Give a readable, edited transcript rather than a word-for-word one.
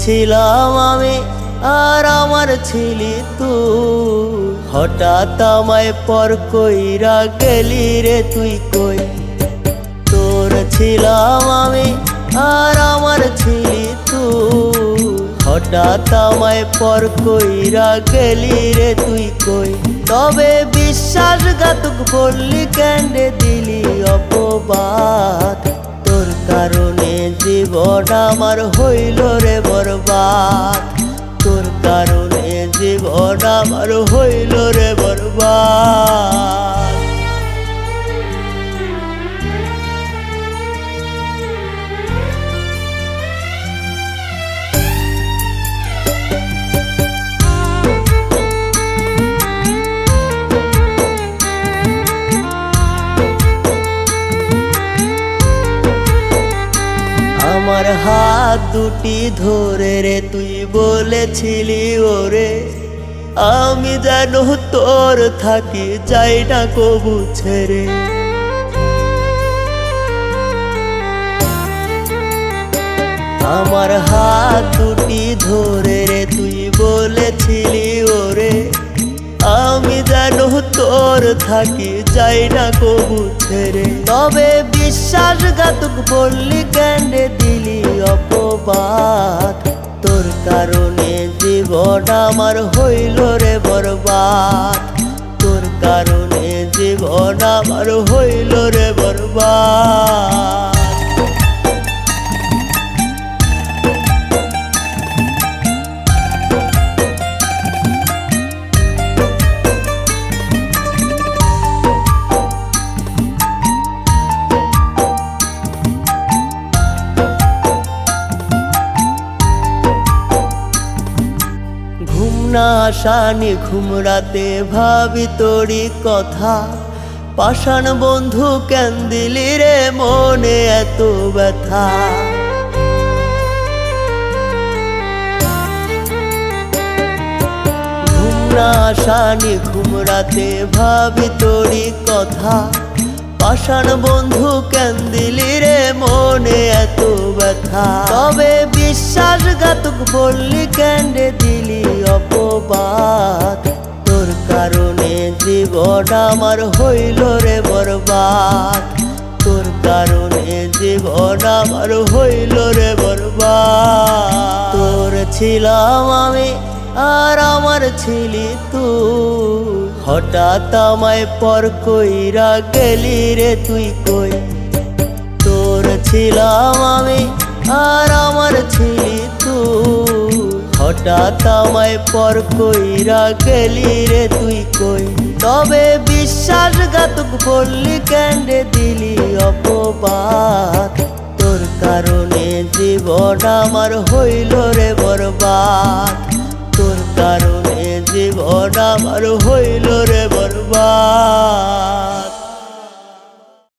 ছিলাম আমি আর আমার ছিলি তুই, হঠাৎ আমায় পর কইরা গেলি রে তুই কই। তোর ছিলাম আমি আর আমার ছিলি তুই, হঠাৎ আমায় পর কইরা গেলি রে তুই কই। তবে বিশ্বাসঘাতক বললি কেন্দ্রে দিলি অপবাদ, তোর কারণে জীবন আমার হইল রে বরবাদ, তোর কারণে জীবন আমার হইল রে বরবাদ। আমার হাত দুটি ধরে রে তুই বলেছিলি ওরে, আমি যেন তোর থাকি যাই না কবু ছেড়ে। আমার হাত দুটি ধরে রে তুই বলেছিলি ওরে, আমি যেন তোর থাকি যাই না কবু ছেড়ে। তবে বিশ্বাসঘাতক বললি কেন্দ্রে দিলি অপবাদ, তোর কারণে জীবন আমার হইল রে বরবাদ, তোর কারণে জীবন আমার হইল রে বরবাদ। ঘুম না আসানি ঘুম রাতে ভাবি তোরি কথা, পাষাণ বন্ধু কেন দিলি রে মনে এত ব্যথা। ঘুম না আসানি ঘুম রাতে ভাবি তোরি কথা, পাষাণ বন্ধু কেন দিলি রে মনে এত ব্যথা। তবে বিশ্বাসঘাতক বললি কেন্দ্রে দিলি অপবাদ, তোর কারণে জীবন আমার হইল রে বরবাদ, তোর কারণে জীবন আমার হইল রে বরবাদ। তোর ছিলাম আমি আর আমার ছিলি তুই, হঠাৎ আমায় পর কইরা গেলি রে তুই কই। তোর ছিলাম আমি আর আমার ছিলি তুই, হঠাৎ আমায় পর কইরা গেলি রে তুই কই। তবে বিশ্বাসঘাতক বললি কেন্দ্রে দিলি অপবাদ, তোর কারণে জীবন আমার হইল রে বরবাদ, তোর কারণে জীবন আমার হইল রে বরবাদ।